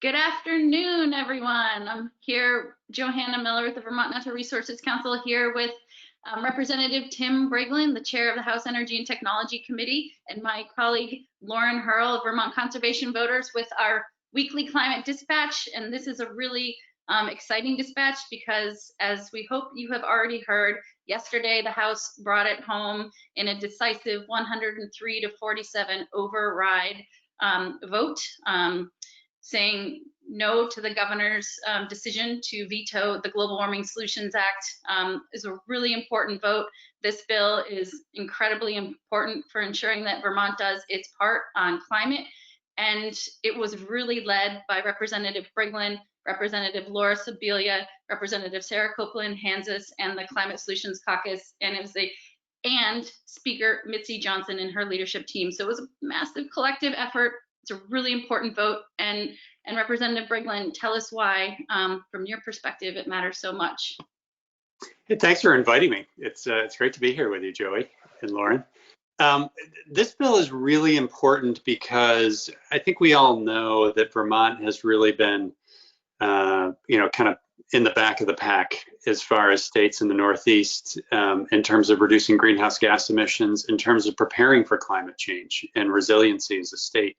Good afternoon, everyone. I'm here, Johanna Miller with the Vermont Natural Resources Council, here with Representative Tim Briglin, the chair of the House Energy and Technology Committee, and my colleague Lauren Hierl of Vermont Conservation Voters with our weekly climate dispatch. And this is a really exciting dispatch because, as we hope you have already heard, yesterday the House brought it home in a decisive 103 to 47 override vote, saying no to the governor's decision to veto the Global Warming Solutions Act. Is a really important vote. This bill is incredibly important for ensuring that Vermont does its part on climate. And it was really led by Representative Briglin, Representative Laura Sibilia, Representative Sarah Copeland-Hansis, and the Climate Solutions Caucus. And it was and Speaker Mitzi Johnson and her leadership team. So it was a massive collective effort. It's a really important vote, and Representative Briglin, tell us why, from your perspective, it matters so much. Hey, thanks for inviting me. It's great to be here with you, Joey and Lauren. This bill is really important because I think we all know that Vermont has really been, kind of in the back of the pack as far as states in the Northeast in terms of reducing greenhouse gas emissions, in terms of preparing for climate change and resiliency as a state.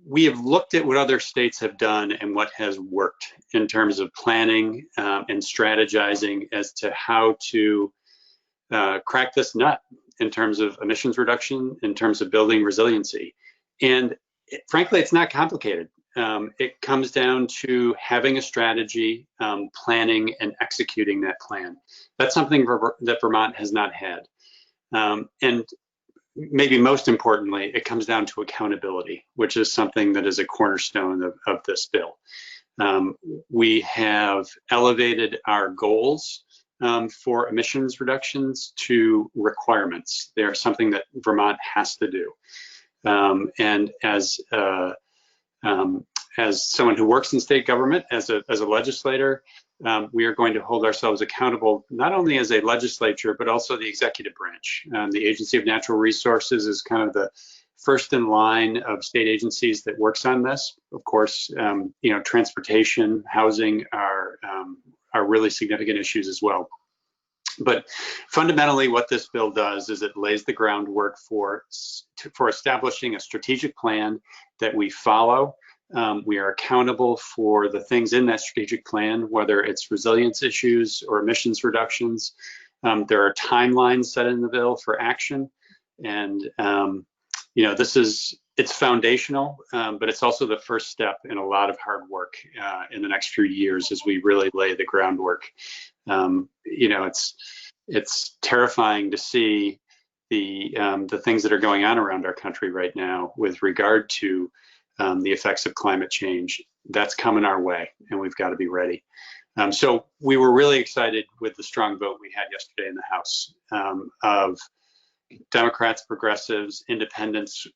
We have looked at what other states have done and what has worked in terms of planning and strategizing as to how to crack this nut in terms of emissions reduction, in terms of building resiliency. And frankly, it's not complicated. It comes down to having a strategy, planning and executing that plan. That's something that Vermont has not had. And maybe most importantly, it comes down to accountability, which is something that is a cornerstone of this bill. We have elevated our goals for emissions reductions to requirements. They are something that Vermont has to do. And as someone who works in state government, as a legislator, we are going to hold ourselves accountable, not only as a legislature, but also the executive branch. The Agency of Natural Resources is kind of the first in line of state agencies that works on this. Of course, transportation, housing are really significant issues as well. But fundamentally, what this bill does is it lays the groundwork for establishing a strategic plan that we follow. We are accountable for the things in that strategic plan, whether it's resilience issues or emissions reductions. There are timelines set in the bill for action. And, it's foundational, but it's also the first step in a lot of hard work in the next few years as we really lay the groundwork. It's terrifying to see the things that are going on around our country right now with regard to the effects of climate change. That's coming our way, and we've got to be ready. So we were really excited with the strong vote we had yesterday in the House of Democrats, progressives, independents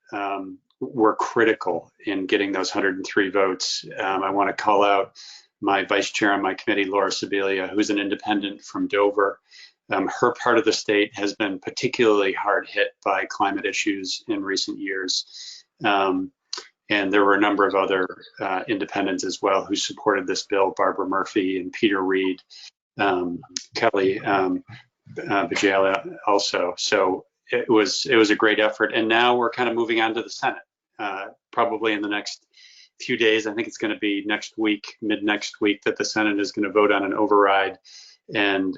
were critical in getting those 103 votes. I want to call out my vice chair on my committee, Laura Sibilia, who's an independent from Dover. Her part of the state has been particularly hard hit by climate issues in recent years. And there were a number of other independents as well who supported this bill, Barbara Murphy and Peter Reed, Kelly Bajala also. So it was a great effort. And now we're kind of moving on to the Senate, probably in the next few days. I think it's going to be next week, mid next week, that the Senate is going to vote on an override. And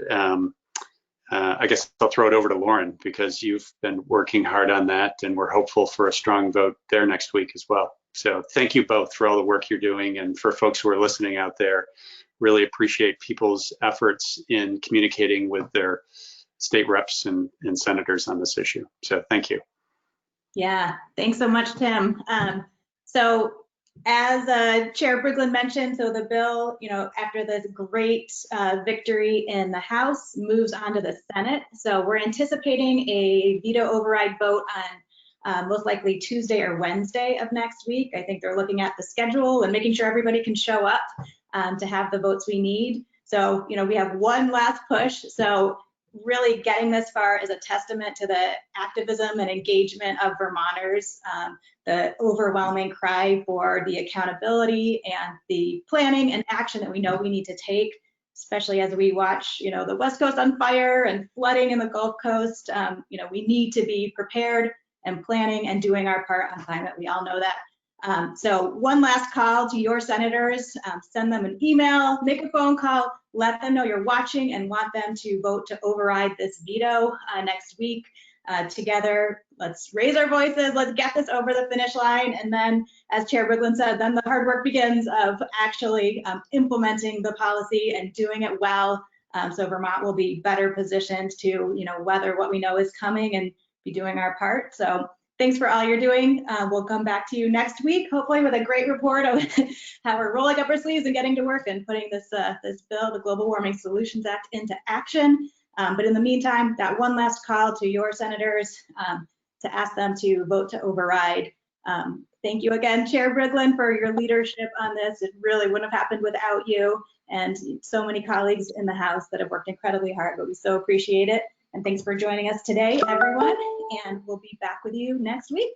I guess I'll throw it over to Lauren because you've been working hard on that, and we're hopeful for a strong vote there next week as well. So thank you both for all the work you're doing, and for folks who are listening out there, really appreciate people's efforts in communicating with their state reps and senators on this issue. So thank you. Yeah, thanks so much, Tim. So as Chair Briglin mentioned, so the bill, after this great victory in the House, moves on to the Senate. So we're anticipating a veto override vote on most likely Tuesday or Wednesday of next week. I think they're looking at the schedule and making sure everybody can show up to have the votes we need. So, we have one last push. So really getting this far is a testament to the activism and engagement of Vermonters, the overwhelming cry for the accountability and the planning and action that we know we need to take, especially as we watch, the West Coast on fire and flooding in the Gulf Coast. We need to be prepared and planning and doing our part on climate. We all know that. So one last call to your senators, send them an email, make a phone call, let them know you're watching and want them to vote to override this veto next week. Together, let's raise our voices, let's get this over the finish line. And then, as Chair Briglin said, then the hard work begins of actually implementing the policy and doing it well. So Vermont will be better positioned to, weather what we know is coming and be doing our part. So thanks for all you're doing. We'll come back to you next week, hopefully with a great report of how we're rolling up our sleeves and getting to work and putting this bill, the Global Warming Solutions Act, into action. But in the meantime, that one last call to your senators to ask them to vote to override. Thank you again, Chair Briglin, for your leadership on this. It really wouldn't have happened without you and so many colleagues in the House that have worked incredibly hard, but we so appreciate it. And thanks for joining us today, everyone. And we'll be back with you next week.